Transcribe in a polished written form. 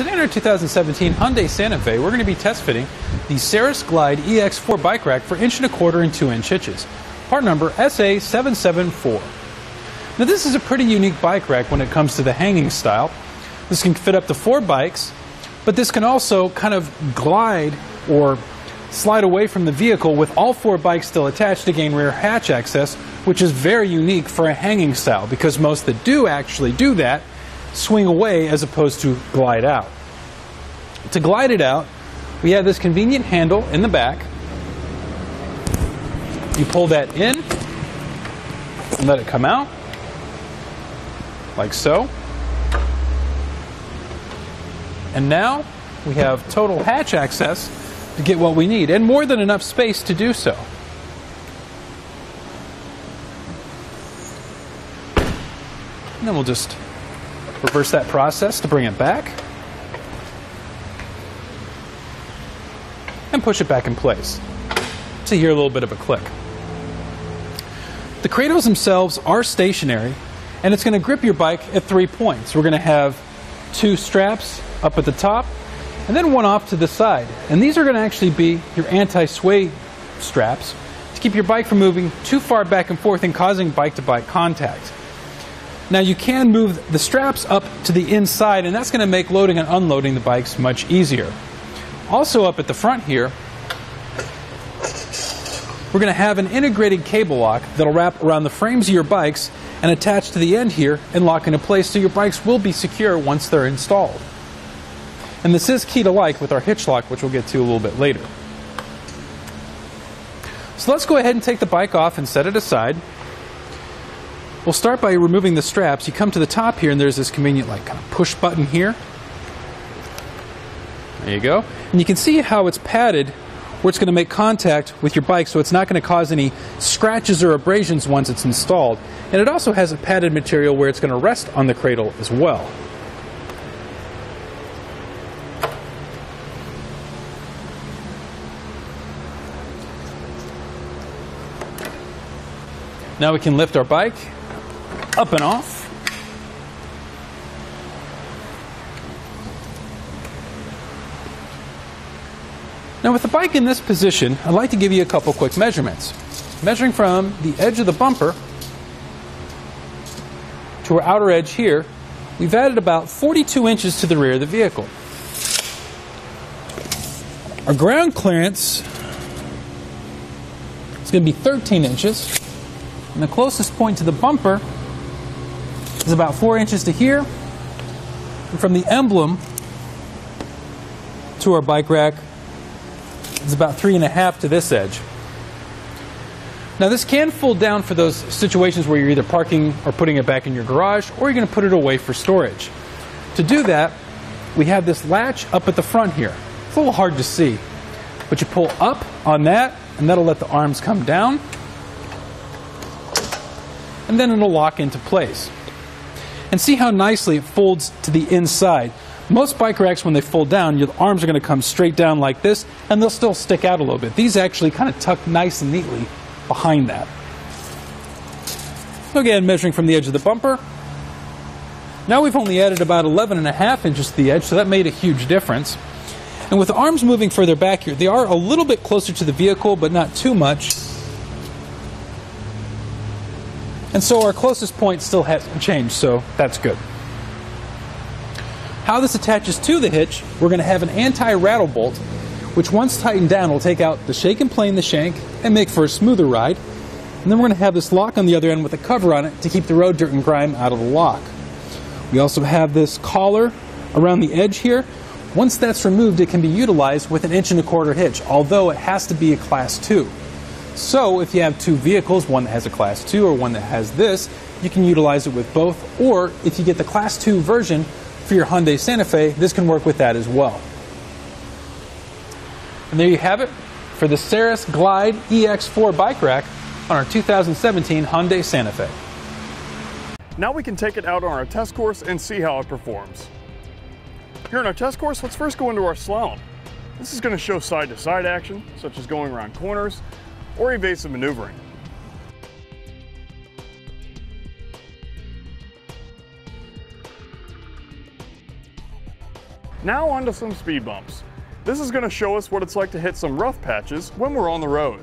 Today on our 2017 Hyundai Santa Fe, we're going to be test fitting the Saris Glide EX 4 bike rack for 1 1/4 and 2-inch hitches. Part number SA774. Now this is a pretty unique bike rack when it comes to the hanging style. This can fit up to 4 bikes, but this can also kind of glide or slide away from the vehicle with all 4 bikes still attached to gain rear hatch access, which is very unique for a hanging style because most that do actually do that swing away as opposed to glide out. To glide it out, we have this convenient handle in the back. You pull that in and let it come out, like so. And now we have total hatch access to get what we need, and more than enough space to do so. And then we'll just reverse that process to bring it back and push it back in place. So you hear a little bit of a click. The cradles themselves are stationary, and it's going to grip your bike at 3 points. We're going to have 2 straps up at the top and then 1 off to the side. And these are going to actually be your anti-sway straps to keep your bike from moving too far back and forth and causing bike-to-bike contact. Now you can move the straps up to the inside, and that's going to make loading and unloading the bikes much easier. Also up at the front here, we're going to have an integrated cable lock that'll wrap around the frames of your bikes and attach to the end here and lock into place so your bikes will be secure once they're installed. And this is key to like with our hitch lock, which we'll get to a little bit later. So let's go ahead and take the bike off and set it aside. We'll start by removing the straps. You come to the top here and there's this convenient kind of push button here. There you go. And you can see how it's padded where it's going to make contact with your bike so it's not going to cause any scratches or abrasions once it's installed. And it also has a padded material where it's going to rest on the cradle as well. Now we can lift our bike up and off. Now with the bike in this position, I'd like to give you a couple quick measurements. Measuring from the edge of the bumper to our outer edge here, we've added about 42 inches to the rear of the vehicle. Our ground clearance is going to be 13 inches. And the closest point to the bumper is about 4 inches to here. And from the emblem to our bike rack is about 3.5 to this edge. Now this can fold down for those situations where you're either parking or putting it back in your garage, or you're going to put it away for storage. To do that, we have this latch up at the front here. It's a little hard to see, but you pull up on that and that'll let the arms come down, and then it'll lock into place. And see how nicely it folds to the inside. Most bike racks, when they fold down, your arms are going to come straight down like this, and they'll still stick out a little bit. These actually kind of tuck nice and neatly behind that. Again, measuring from the edge of the bumper. Now we've only added about 11.5 inches to the edge, so that made a huge difference. And with the arms moving further back here, they are a little bit closer to the vehicle, but not too much. And so our closest point still hasn't changed, so that's good. How this attaches to the hitch, we're going to have an anti-rattle bolt, which once tightened down will take out the shake and plane the shank and make for a smoother ride. And then we're going to have this lock on the other end with a cover on it to keep the road dirt and grime out of the lock. We also have this collar around the edge here. Once that's removed, it can be utilized with an 1 1/4 hitch, although it has to be a Class 2. So if you have 2 vehicles, one that has a Class 2 or one that has this, you can utilize it with both. Or if you get the Class 2 version for your Hyundai Santa Fe, this can work with that as well. And there you have it for the Saris Glide EX 4 bike rack on our 2017 Hyundai Santa Fe. Now we can take it out on our test course and see how it performs. Here on our test course, let's first go into our slalom. This is going to show side-to-side action, such as going around corners or evasive maneuvering. Now onto some speed bumps. This is going to show us what it's like to hit some rough patches when we're on the road.